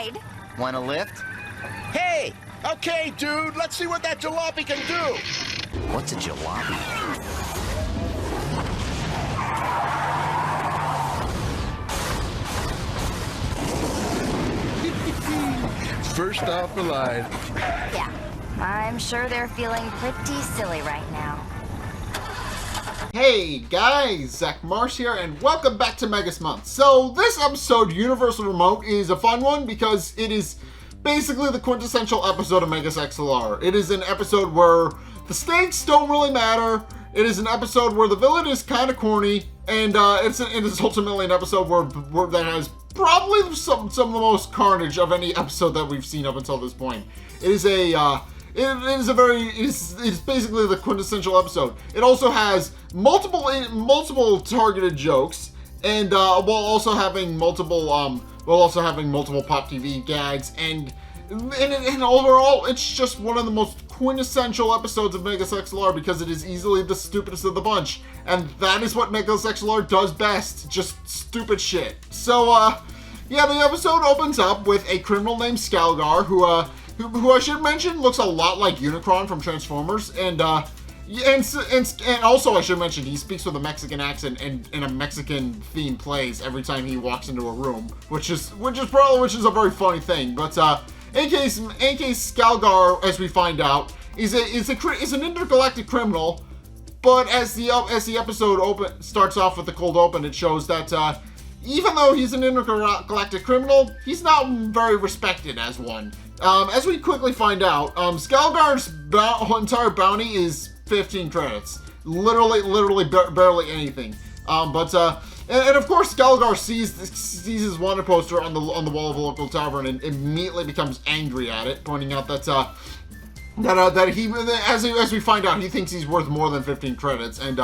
ride. Want a lift? Hey! Okay, dude, let's see what that jalopy can do! What's a jalopy? First off the line. Yeah, I'm sure they're feeling pretty silly right now. Hey guys, Zack here, and welcome back to Megas Month. So this episode, Universal Remote, is a fun one because it is basically the quintessential episode of Megas XLR. It is an episode where the stakes don't really matter. It is an episode where the villain is kind of corny, and it is ultimately an episode where that has probably some of the most carnage of any episode that we've seen up until this point. It is it's basically the quintessential episode. It also has multiple targeted jokes, and while also having multiple Pop TV gags, and overall, it's just one of the most quintessential episodes of Megas XLR because it is easily the stupidest of the bunch, and that is what Megas XLR does best, just stupid shit. So, yeah, the episode opens up with a criminal named Skalgar, who I should mention looks a lot like Unicron from Transformers, and also I should mention he speaks with a Mexican accent and in a Mexican themed plays every time he walks into a room, which is a very funny thing. But in case Skalgar, as we find out, is an intergalactic criminal. But as the episode starts off with the cold open, it shows that even though he's an intergalactic criminal, he's not very respected as one. As we quickly find out, Skalgar's entire bounty is 15 credits. Literally barely anything. And of course Skalgar sees his wanted poster on the wall of a local tavern and immediately becomes angry at it, pointing out that he, as we find out, he thinks he's worth more than 15 credits, and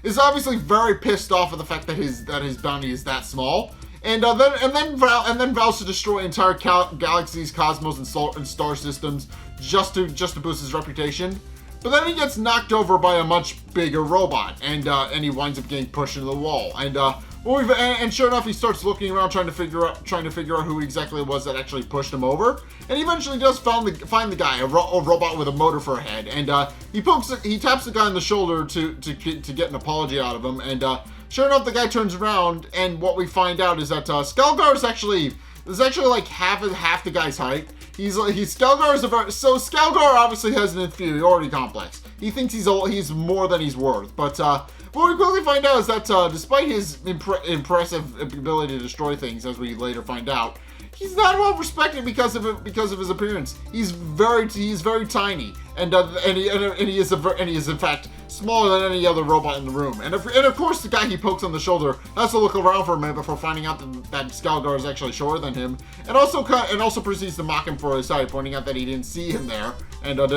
is obviously very pissed off at the fact that his bounty is that small. And then vows to destroy entire galaxies, cosmos, and star systems just to boost his reputation. But then he gets knocked over by a much bigger robot, and he winds up getting pushed into the wall. And sure enough, he starts looking around trying to figure out who exactly it was that actually pushed him over. And he eventually does find the guy, a robot with a motor for a head. And he taps the guy on the shoulder to get an apology out of him. And sure enough, the guy turns around, and what we find out is that Skalgar is actually like half the guy's height. Skalgar obviously has an inferiority complex. He thinks he's more than he's worth. But what we quickly find out is that despite his impressive ability to destroy things, as we later find out, he's not well respected because of his appearance. He's very tiny, and he is in fact smaller than any other robot in the room. And of course, the guy he pokes on the shoulder has to look around for a minute before finding out that Skalgar is actually shorter than him, and also proceeds to mock him for his height, pointing out that he didn't see him there, and of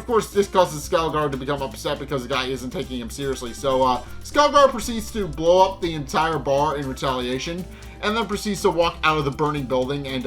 course, this causes Skalgar to become upset because the guy isn't taking him seriously. So Skalgar proceeds to blow up the entire bar in retaliation, and then proceeds to walk out of the burning building, and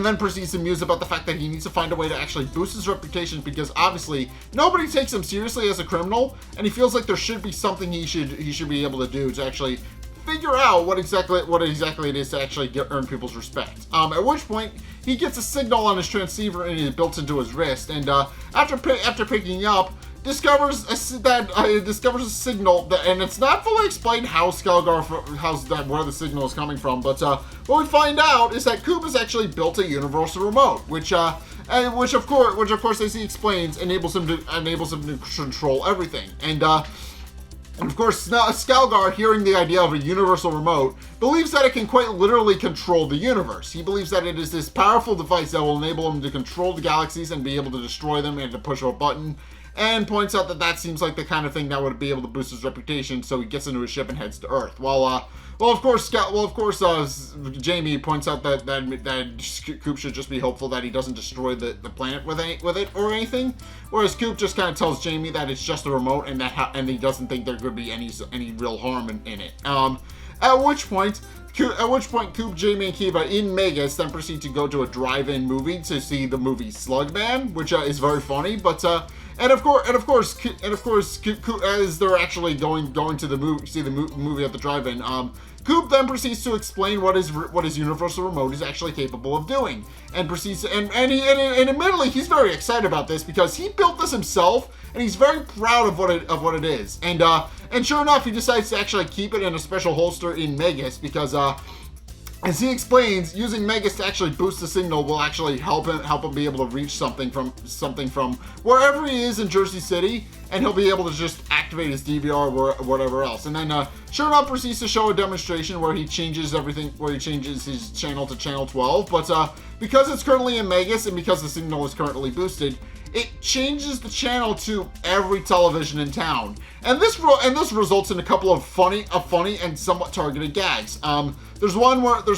then proceeds to muse about the fact that he needs to find a way to actually boost his reputation, because obviously nobody takes him seriously as a criminal, and he feels like there should be something he should be able to do to actually figure out what exactly it is to actually earn people's respect. At which point he gets a signal on his transceiver and it's built into his wrist, and after picking up, discovers a signal and it's not fully explained where the signal is coming from. But what we find out is that Coop has actually built a universal remote, which of course, as he explains, enables him to control everything. And of course, Skalgar, hearing the idea of a universal remote, believes that it can quite literally control the universe. He believes that it is this powerful device that will enable him to control the galaxies and be able to destroy them and to push a button, and points out that seems like the kind of thing that would be able to boost his reputation, so he gets into his ship and heads to Earth. Of course, Jamie points out that Coop should just be hopeful that he doesn't destroy the planet with it or anything. Whereas Coop just kind of tells Jamie that it's just a remote and he doesn't think there could be any real harm in it. At which point, Coop, Jamie, and Kiva in Megas then proceed to go to a drive-in movie to see the movie Slugman, which is very funny. But and of course, Coop, as they're actually going to see the movie at the drive-in, Coop then proceeds to explain what his universal remote is actually capable of doing, and proceeds and admittedly he's very excited about this because he built this himself and he's very proud of what it is. And sure enough, he decides to actually keep it in a special holster in Megas because as he explains, using Megas to actually boost the signal will actually help him be able to reach something from wherever he is in Jersey City, and he'll be able to just activate his DVR or whatever else. And then sure enough proceeds to show a demonstration where he changes his channel to channel 12, but because it's currently in Megas and because the signal is currently boosted, it changes the channel to every television in town, and this results in a couple of funny and somewhat targeted gags. There's one where a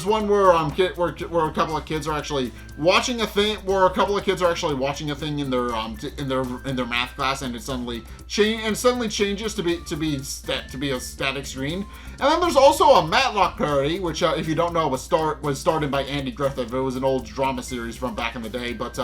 couple of kids are actually watching a thing in their math class, and it suddenly changes to be a static screen. And then there's also a Matlock parody, which if you don't know was started by Andy Griffith. It was an old drama series from back in the day, but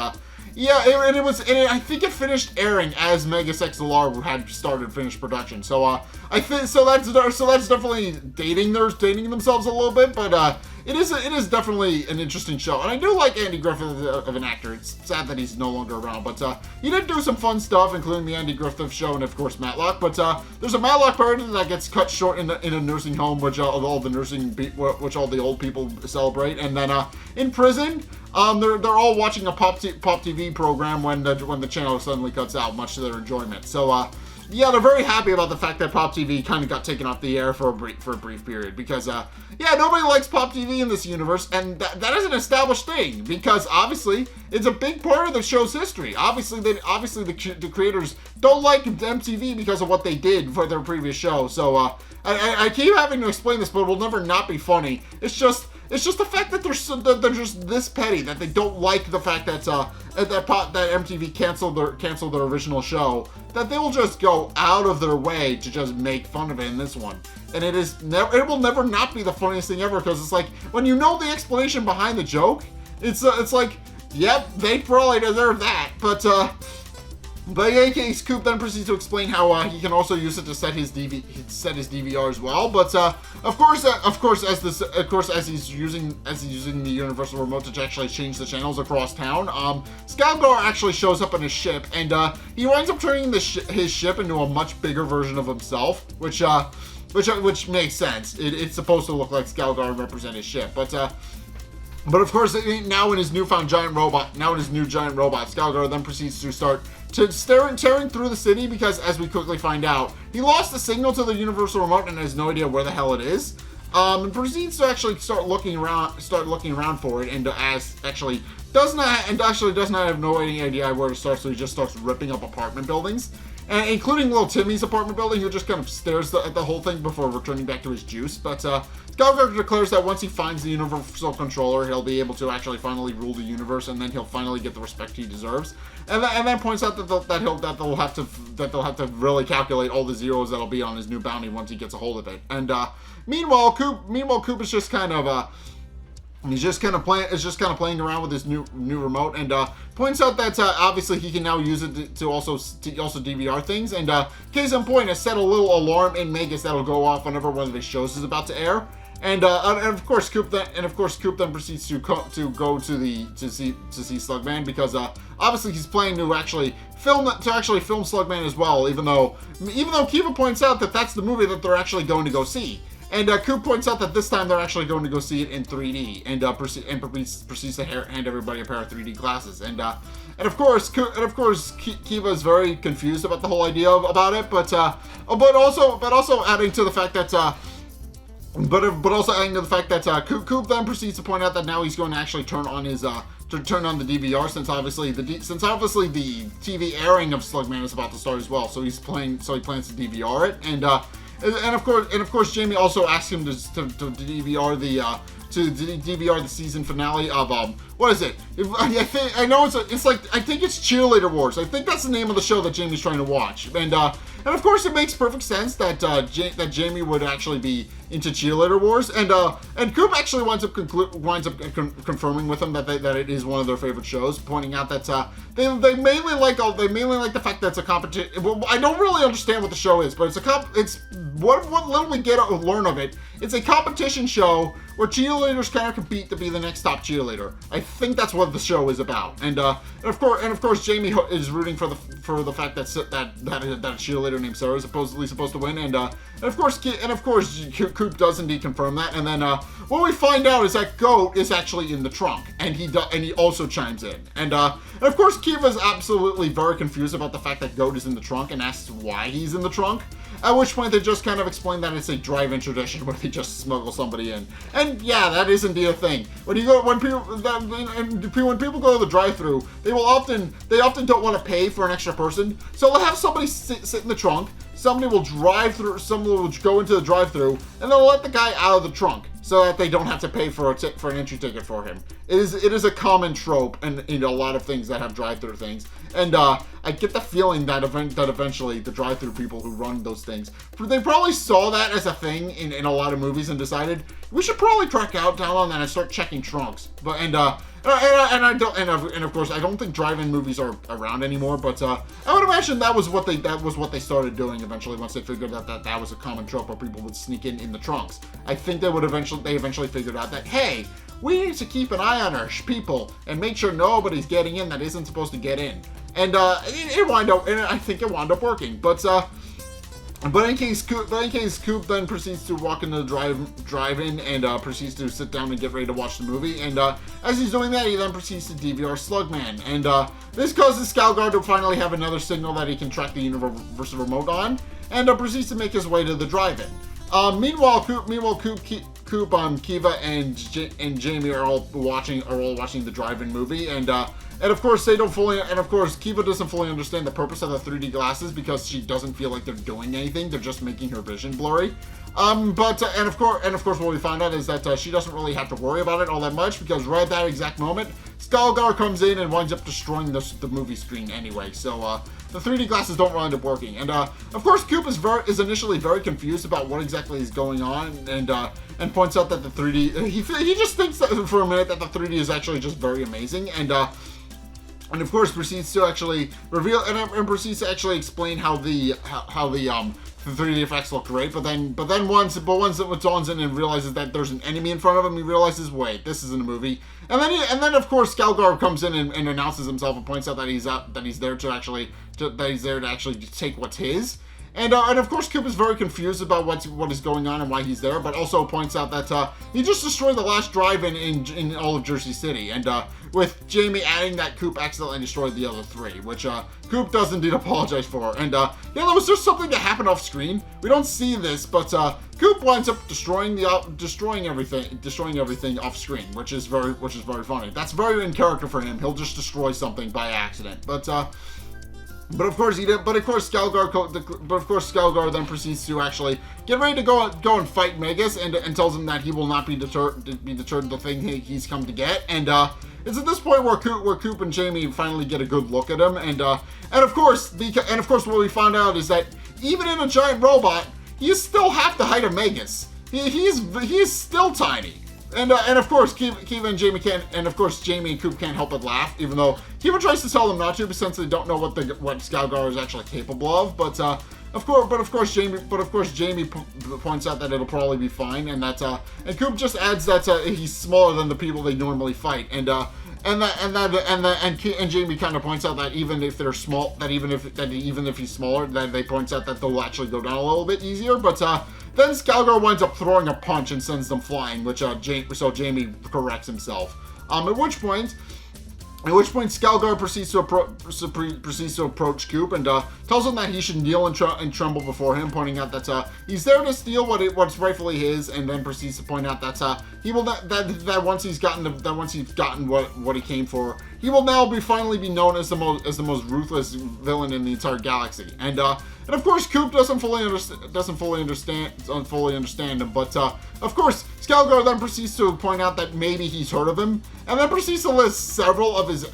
yeah, I think it finished airing as Megas XLR had finished production. So that's definitely dating themselves a little bit, but it is definitely an interesting show. And I do like Andy Griffith of an actor. It's sad that he's no longer around, but he did do some fun stuff, including the Andy Griffith show and of course Matlock. But there's a Matlock parody that gets cut short in a nursing home, which all the old people celebrate, and then in prison. They're all watching a Pop TV program when the channel suddenly cuts out, much to their enjoyment. So, yeah, they're very happy about the fact that Pop TV kind of got taken off the air for a brief period, because, yeah, nobody likes Pop TV in this universe, and that is an established thing, because obviously it's a big part of the show's history. Obviously the creators don't like MTV because of what they did for their previous show. So, I keep having to explain this, but it will never not be funny. It's just the fact that they're just this petty, that they don't like the fact that MTV canceled their original show, that they will just go out of their way to just make fun of it in this one. And it will never not be the funniest thing ever, because it's like, when you know the explanation behind the joke, it's like, yep, they probably deserve that. But in any case, Coop then proceeds to explain how he can also use it to set his DVR as well. But of course, as he's using the universal remote to actually change the channels across town, Skalgar actually shows up in his ship, and he winds up turning his ship into a much bigger version of himself, which makes sense. It's supposed to look like Skalgar and represent his ship, but of course, now in his new giant robot, Skalgar then proceeds to start tearing through the city, because as we quickly find out, he lost the signal to the universal remote and has no idea where the hell it is. And proceeds to actually start looking around for it, and actually does not have no idea where to start, so he just starts ripping up apartment buildings, and including little Timmy's apartment building, who just kind of stares at the whole thing before returning back to his juice. But Skalgar declares that once he finds the universal controller, he'll be able to actually finally rule the universe, and then he'll finally get the respect he deserves. And then points out that they'll have to really calculate all the zeros that'll be on his new bounty once he gets a hold of it. And meanwhile, Coop is just kind of playing around with his new remote, and points out that obviously he can now use it to also DVR things. And case in point, has set a little alarm in Megas that'll go off whenever one of his shows is about to air. And of course Coop then proceeds to go to see Slugman, because obviously he's planning to actually film Slugman as well, even though Kiva points out that that's the movie that they're actually going to go see. And Coop points out that this time they're actually going to go see it in 3D, and proceeds to hand everybody a pair of 3D glasses. And of course Kiva is very confused about the whole idea about it, but also adding to the fact that Coop then proceeds to point out that now he's going to actually turn on the DVR, since obviously the TV airing of Slugman is about to start as well. So he plans to DVR it, and of course Jamie also asks him to DVR the season finale of what is it? I think it's Cheerleader Wars. I think that's the name of the show that Jamie's trying to watch, and of course it makes perfect sense that Jamie would actually be into Cheerleader Wars, and Coop actually winds up confirming with him that it is one of their favorite shows, pointing out that they mainly like the fact that it's a competition. Well, I don't really understand what the show is, but it's what little we learn of it it's a competition show where cheerleaders kind of compete to be the next top cheerleader. I think that's what the show is about. And of course, Jamie is rooting for the fact that a cheerleader named Sarah is supposedly supposed to win. And of course, Coop does indeed confirm that. And then what we find out is that Goat is actually in the trunk, and he also chimes in. And of course, Kiva's absolutely very confused about the fact that Goat is in the trunk and asks why he's in the trunk. At which point they just kind of explain that it's a drive-in tradition where they just smuggle somebody in. And yeah, that is indeed a thing. When people go to the drive-thru, they often don't want to pay for an extra person, so they'll have somebody sit in the trunk. Somebody will go into the drive-thru, and they'll let the guy out of the trunk so that they don't have to pay for an entry ticket for him. It is a common trope in a lot of things that have drive-thru things. And I get the feeling that eventually the drive-thru people who run those things, they probably saw that as a thing in a lot of movies and decided we should probably crack down on that and start checking trunks. But and of course I don't think drive-in movies are around anymore. But I would imagine that was what they started doing eventually once they figured out that was a common trope where people would sneak in the trunks. I think they eventually figured out that, hey, we need to keep an eye on our people and make sure nobody's getting in that isn't supposed to get in. And I think it wound up working. But in case Coop then proceeds to walk into the drive-in and proceeds to sit down and get ready to watch the movie. And as he's doing that, he then proceeds to DVR Slugman. And this causes Skalgar to finally have another signal that he can track the universal remote on, and proceeds to make his way to the drive-in. Meanwhile, Coop, Kiva, and Jamie are all watching the drive-in movie, and of course Kiva doesn't fully understand the purpose of the 3D glasses because she doesn't feel like they're doing anything. They're just making her vision blurry. But of course what we find out is that she doesn't really have to worry about it all that much, because right at that exact moment, Skalgar comes in and winds up destroying the movie screen anyway. So the 3D glasses don't wind up working. And of course Coop is initially very confused about what exactly is going on, and points out that the 3D, he just thinks that for a minute that the 3D is actually just very amazing, and of course proceeds to actually reveal and proceeds to actually explain how the 3D effects look great. But then once it dawns in and realizes that there's an enemy in front of him, he realizes, wait, this isn't a movie. And then of course Skalgar comes in and announces himself and points out that he's there to actually take what's his. And of course Coop is very confused about what is going on and why he's there, but also points out that he just destroyed the last drive-in in all of Jersey City, and with Jamie adding that Coop accidentally destroyed the other 3, which Coop does indeed apologize for. And yeah, there was just something that happened off screen. We don't see this, but Coop winds up destroying everything off screen, which is very funny. That's very in character for him. He'll just destroy something by accident, But of course Skalgar then proceeds to actually get ready to go and fight Megas, and tells him that he will not be deterred the thing he's come to get. And it's at this point where Coop and Jamie finally get a good look at him, and of course what we found out is that even in a giant robot, he is still half the height of Megas. He is still tiny. And of course, Kiva and Jamie Jamie and Coop can't help but laugh, even though Kiva tries to tell them not to, since they don't know what Skalgar is actually capable of. But of course, Jamie points out that it'll probably be fine, and and Coop just adds that he's smaller than the people they normally fight, and Jamie kind of points out that even if they're small, even if he's smaller, then they points out that they'll actually go down a little bit easier, but. Then Skalgar winds up throwing a punch and sends them flying, so Jamie corrects himself. At which point Skalgar proceeds to approach Coop and tells him that he should kneel and tremble before him, pointing out that he's there to steal what's rightfully his, and then proceeds to point out that once he's gotten what he came for, he will now finally be known as the most ruthless villain in the entire galaxy. And of course Coop doesn't fully understand him, but of course Skalgar then proceeds to point out that maybe he's heard of him, and then proceeds to list several of his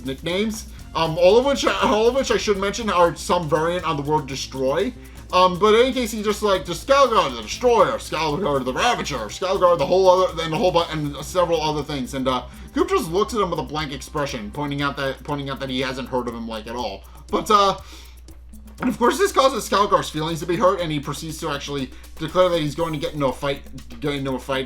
nicknames, all of which I should mention are some variant on the word destroy. But in any case, he's just Skalgar the Destroyer, Skalgar the Ravager, Skalgar and several other things. And Coop just looks at him with a blank expression, pointing out that he hasn't heard of him at all. But And of course, this causes Skalgar's feelings to be hurt, and he proceeds to actually declare that he's going to get into a fight,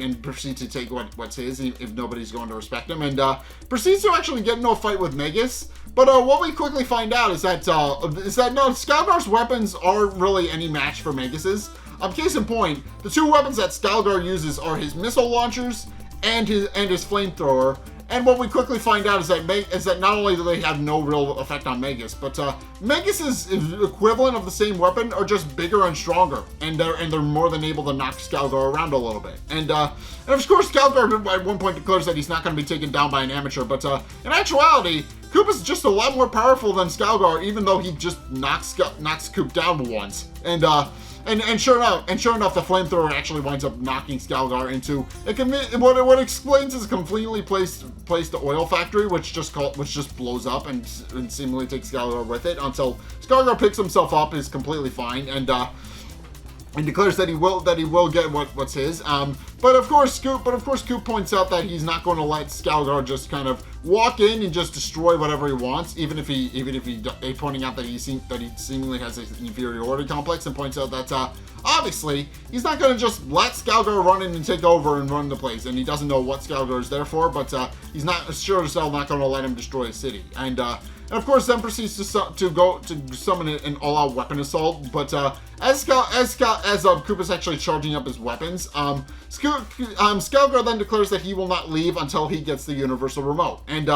and proceeds to take what's his if nobody's going to respect him, and proceeds to actually get into a fight with Megas. But what we quickly find out is that no, Skalgar's weapons aren't really any match for Megas's. Case in point, the two weapons that Skalgar uses are his missile launchers and his flamethrower. And what we quickly find out is that not only do they have no real effect on Megas, but Megas's equivalent of the same weapon are just bigger and stronger, and they're more than able to knock Skalgar around a little bit. And of course, Skalgar at one point declares that he's not going to be taken down by an amateur, but in actuality, Coop is just a lot more powerful than Skalgar, even though he just knocks Coop down once. And sure enough, the flamethrower actually winds up knocking Skalgar into what explains his completely placed oil factory, which just blows up and seemingly takes Skalgar with it until Skalgar picks himself up, is completely fine, and declares that he will get what's his. But of course, Coop points out that he's not going to let Skalgar just kind of walk in and just destroy whatever he wants, even if he pointing out that he seemingly has an inferiority complex, and points out that obviously he's not going to just let Skalgar run in and take over and run the place, and he doesn't know what Skalgar is there for, but he's not sure as hell not going to let him destroy a city. And of course, then proceeds to summon an all-out weapon assault. But as Coop is actually charging up his weapons, Skalgar then declares that he will not leave until he gets the universal remote. And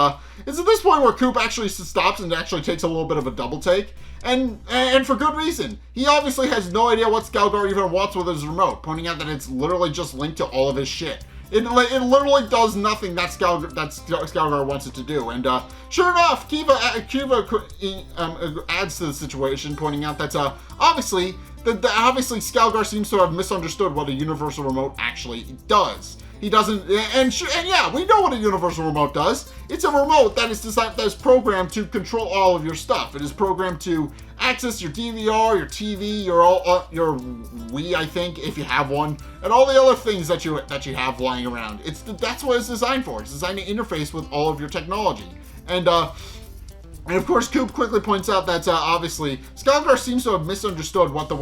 it's at this point where Coop actually stops and actually takes a little bit of a double take, and for good reason. He obviously has no idea what Skalgar even wants with his remote, pointing out that it's literally just linked to all of his shit. It literally does nothing that Skalgar wants it to do. And sure enough, Kiva adds to the situation, pointing out that obviously Skalgar seems to have misunderstood what a universal remote actually does. He doesn't, and yeah, we know what a universal remote does. It's a remote that is programmed to control all of your stuff. It is programmed to access your DVR, your TV, your Wii, I think, if you have one, and all the other things that you have lying around. That's what it's designed for. It's designed to interface with all of your technology. And of course, Coop quickly points out that obviously Skalgar seems to have misunderstood what the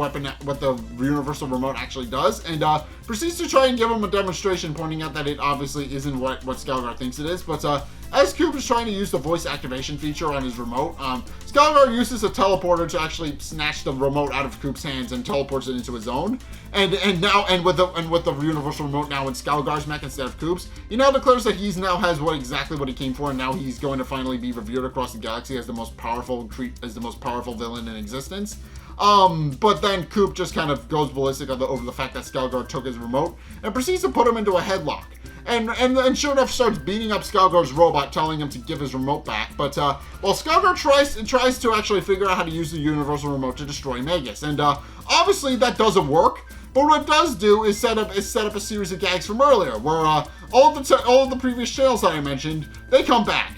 universal remote actually does, and proceeds to try and give him a demonstration, pointing out that it obviously isn't what Skalgar thinks it is. But as Coop is trying to use the voice activation feature on his remote, Skalgar uses a teleporter to actually snatch the remote out of Coop's hands and teleports it into his own. And with the universal remote now in Skalgar's mech instead of Coop's, he now declares that he now has exactly what he came for, and now he's going to finally be revered across the galaxy as the most powerful villain in existence. But then Coop just kind of goes ballistic over the fact that Skalgar took his remote and proceeds to put him into a headlock. And sure enough starts beating up Skalgar's robot, telling him to give his remote back. But while Skalgar tries to actually figure out how to use the universal remote to destroy Megas, and obviously that doesn't work. But what it does do is set up a series of gags from earlier, where all of the previous channels that I mentioned, they come back.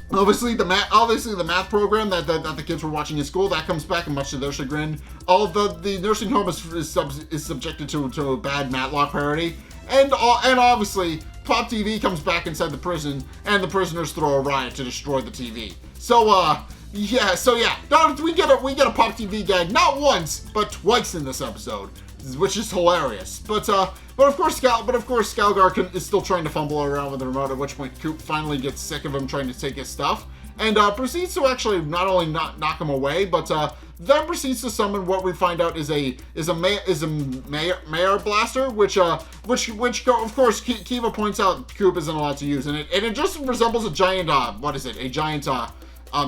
Obviously the math program that the kids were watching in school, that comes back, and much to their chagrin. All of the nursing home is subjected to a bad Matlock parody, and obviously Pop TV comes back inside the prison, and the prisoners throw a riot to destroy the TV. So we get a Pop TV gag not once but twice in this episode, which is hilarious. But of course Skalgar is still trying to fumble around with the remote, at which point Coop finally gets sick of him trying to take his stuff, and proceeds to actually not only not knock him away, but then proceeds to summon what we find out is a mayor blaster, which of course Kiva points out Coop isn't allowed to use, and it just resembles a giant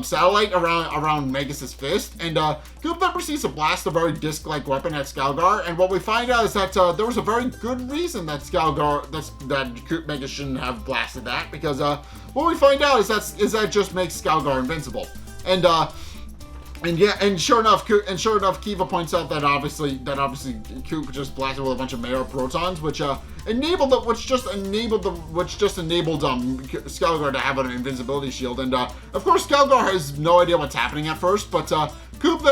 satellite around Megas' fist, and Coop then proceeds to blast a very disc-like weapon at Skalgar, and what we find out is that there was a very good reason that Megas shouldn't have blasted that, because what we find out is that it just makes Skalgar invincible, and sure enough, Kiva points out that obviously Coop just blasted with a bunch of Mayor protons, which just enabled Skalgar to have an invincibility shield, and of course Skalgar has no idea what's happening at first, but Coop,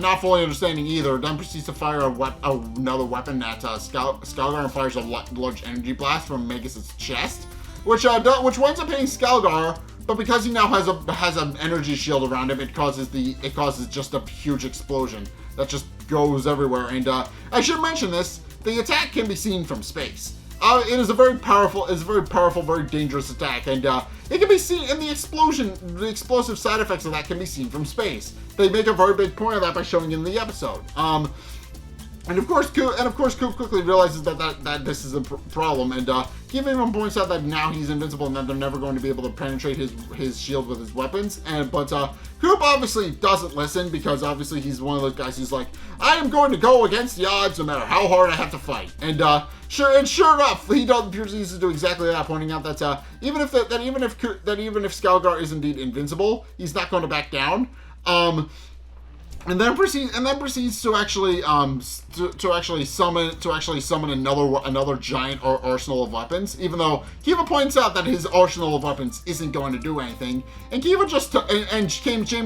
not fully understanding either, then proceeds to fire another weapon at Skalgar, and fires a large energy blast from Megas' chest, which winds up hitting Skalgar but because he now has an energy shield around him, it causes just a huge explosion that just goes everywhere. And I should mention this: the attack can be seen from space. It is a very powerful, very dangerous attack, and it can be seen in the explosive side effects of that can be seen from space. They make a very big point of that by showing in the episode. And of course, Coop quickly realizes that this is a problem, and he even points out that now he's invincible and that they're never going to be able to penetrate his shield with his weapons. But Coop obviously doesn't listen, because obviously he's one of those guys who's like, I am going to go against the odds no matter how hard I have to fight. And sure enough, he proceeds to do exactly that, pointing out that even if Skalgar is indeed invincible, he's not going to back down. And then proceeds to actually summon another giant arsenal of weapons. Even though Kiva points out that his arsenal of weapons isn't going to do anything, and Jamie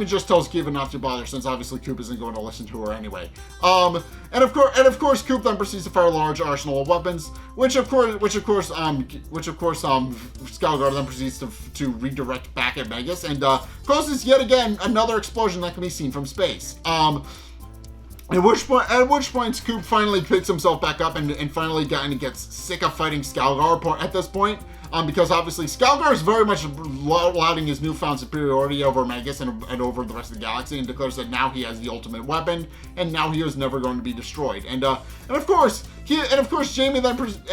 just tells Kiva not to bother, since obviously Coop isn't going to listen to her anyway. And of course, Coop then proceeds to fire a large arsenal of weapons, which of course, Skalgar then proceeds to redirect back at Megas, and causes yet again another explosion that can be seen from space. At which point, Coop finally picks himself back up and finally gets sick of fighting Skalgar at this point. Because obviously Skalgar is very much lauding his newfound superiority over Megas and over the rest of the galaxy, and declares that now he has the ultimate weapon, and now he is never going to be destroyed. And of course Jamie then proceeds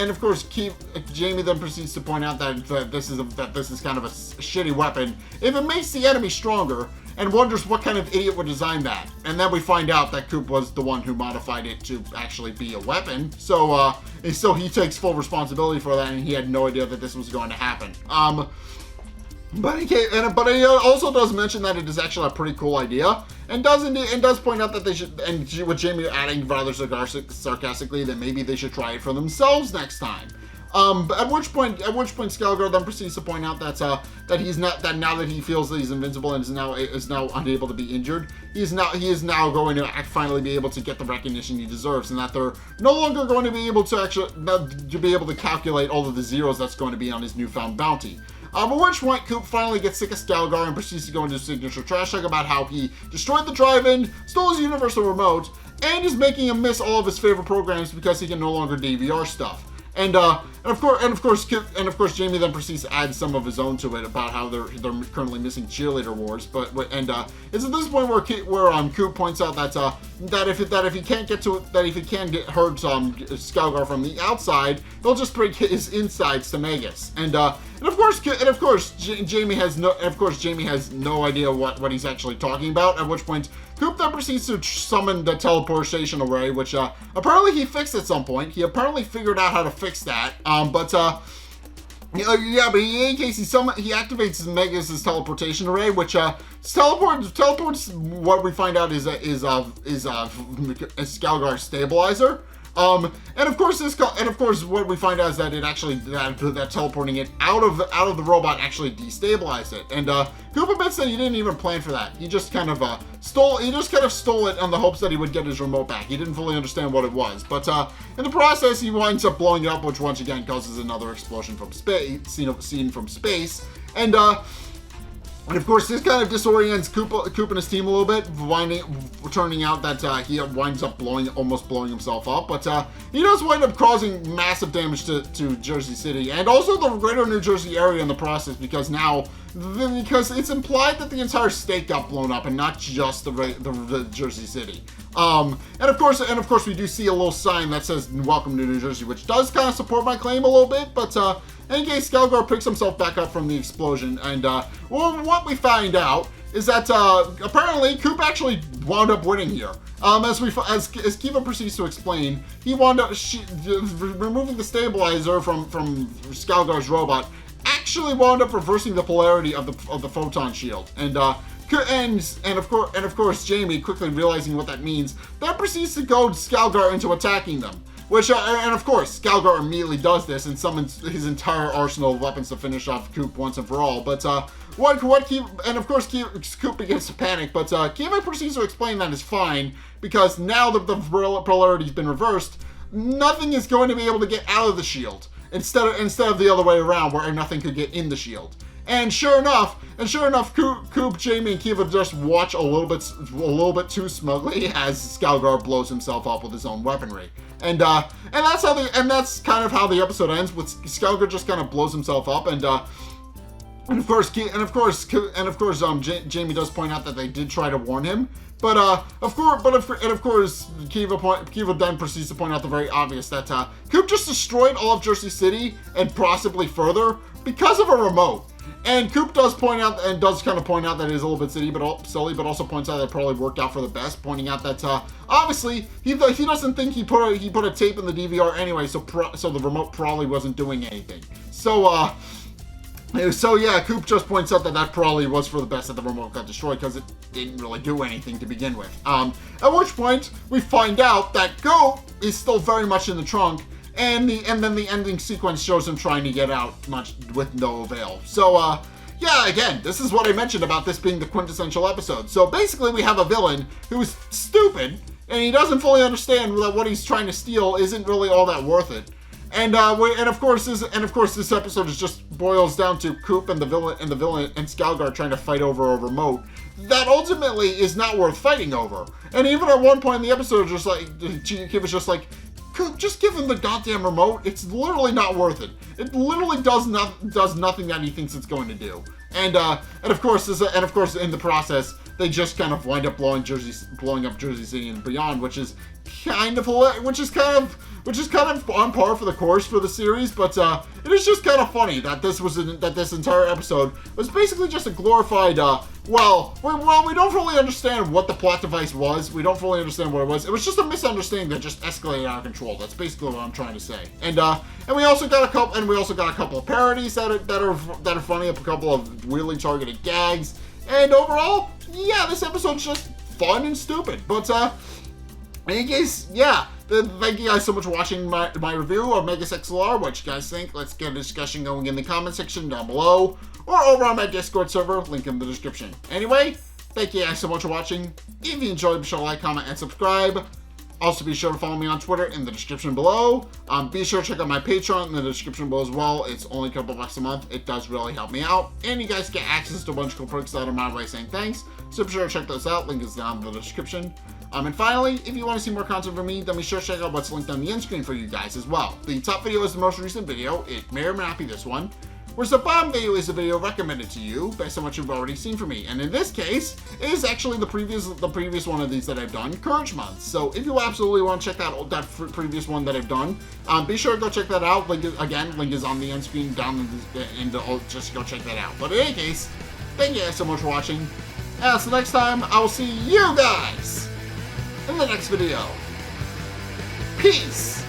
to point out that this is kind of a shitty weapon if it makes the enemy stronger, and wonders what kind of idiot would design that. And then we find out that Coop was the one who modified it to actually be a weapon. So he takes full responsibility for that, and he had no idea that this was going to happen. But he also does mention that it is actually a pretty cool idea, and does point out that they should, and with Jamie adding rather sarcastically that maybe they should try it for themselves next time. At which point Skalgar then proceeds to point out that now that he feels that he's invincible and is now unable to be injured, he is now going to finally be able to get the recognition he deserves, and that they're no longer going to be able to calculate all of the zeros that's going to be on his newfound bounty. At which point, Coop finally gets sick of Skalgar and proceeds to go into signature trash talk about how he destroyed the drive-in, stole his universal remote, and is making him miss all of his favorite programs because he can no longer DVR stuff. And of course, Jamie then proceeds to add some of his own to it about how they're currently missing cheerleader wars. It's at this point where Coop points out that if he can't hurt Skalgar from the outside, they'll just break his insides to Megas. And of course, Jamie has no idea what he's actually talking about. At which point, Coop then proceeds to summon the teleportation array, which apparently he fixed at some point. He apparently figured out how to fix that. But in any case, he activates Megas' teleportation array, which teleports. What we find out is Skalgar's stabilizer. And of course, what we find out is that that teleporting it out of the robot actually destabilized it. And Coop admits that he didn't even plan for that. He just kind of stole it on the hopes that he would get his remote back. He didn't fully understand what it was, but in the process, he winds up blowing it up, which once again causes another explosion from space, seen from space. And of course, this kind of disorients Coop and his team a little bit, turning out that he winds up almost blowing himself up. But he does wind up causing massive damage to Jersey City, and also the greater New Jersey area in the process, because it's implied that the entire state got blown up and not just the Jersey City. And of course, we do see a little sign that says "Welcome to New Jersey," which does kind of support my claim a little bit, but in any case, Skalgar picks himself back up from the explosion, and what we find out is that apparently Coop actually wound up winning here. As Kiva proceeds to explain, he wound up removing the stabilizer from Skalgar's robot. Actually wound up reversing the polarity of the photon shield, and of course, Jamie, quickly realizing what that means, then proceeds to goad Skalgar into attacking them. Which, and of course, Skalgar immediately does this and summons his entire arsenal of weapons to finish off Coop once and for all. But Coop begins to panic, but Kiva proceeds to explain that it's fine, because now that the polarity's been reversed, nothing is going to be able to get out of the shield, instead of the other way around, where nothing could get in the shield. And sure enough, Coop, Jamie, and Kiva just watch a little bit too smugly as Skalgar blows himself up with his own weaponry. And that's kind of how the episode ends, with Skalgar just kind of blows himself up, and of course, Jamie does point out that they did try to warn him, but of course, Kiva then proceeds to point out the very obvious that Coop just destroyed all of Jersey City and possibly further because of a remote. And Coop does point out, and does kind of point out that it is a little bit silly, but also points out that it probably worked out for the best, pointing out that obviously he doesn't think he put a tape in the DVR anyway, so the remote probably wasn't doing anything. So yeah, Coop just points out that probably was for the best that the remote got destroyed, because it didn't really do anything to begin with. At which point we find out that Coop is still very much in the trunk. And then the ending sequence shows him trying to get out, much with no avail. So, yeah, again, this is what I mentioned about this being the quintessential episode. So basically, we have a villain who's stupid, and he doesn't fully understand that what he's trying to steal isn't really all that worth it. And of course, this episode just boils down to Coop and the villain and Skalgar trying to fight over a remote that ultimately is not worth fighting over. And even at one point in the episode, just like Kiva was just like, just give him the goddamn remote. It's literally not worth it. It literally does nothing that he thinks it's going to do. And of course, in the process, they just kind of wind up blowing up Jersey City and beyond, which is kind of on par for the course for the series. But it is just kind of funny that this entire episode was basically just a glorified. Well, we don't fully understand what the plot device was. We don't fully understand what it was. It was just a misunderstanding that just escalated out of control. That's basically what I'm trying to say. And we also got a couple of parodies that are funny, a couple of weirdly targeted gags. And overall, yeah, this episode's just fun and stupid. But in any case, yeah. Thank you guys so much for watching my review of Megas XLR. What you guys think? Let's get a discussion going in the comment section down below, or over on my Discord server, link in the description. Anyway, thank you guys so much for watching. If you enjoyed, be sure to like, comment, and subscribe. Also, be sure to follow me on Twitter in the description below. Be sure to check out my Patreon in the description below as well. It's only a couple bucks a month. It does really help me out. And you guys get access to a bunch of cool perks that are my way saying thanks. So be sure to check those out. Link is down in the description. And finally, if you want to see more content from me, then be sure to check out what's linked on the end screen for you guys as well. The top video is the most recent video. It may or may not be this one. Whereas the bottom video is the video recommended to you based on what you've already seen from me. And in this case, it is actually the previous one of these that I've done, Courage Month. So if you absolutely want to check that previous one that I've done, be sure to go check that out. Link is on the end screen down in the just go check that out. But in any case, thank you guys so much for watching. And so next time, I will see you guys in the next video. Peace!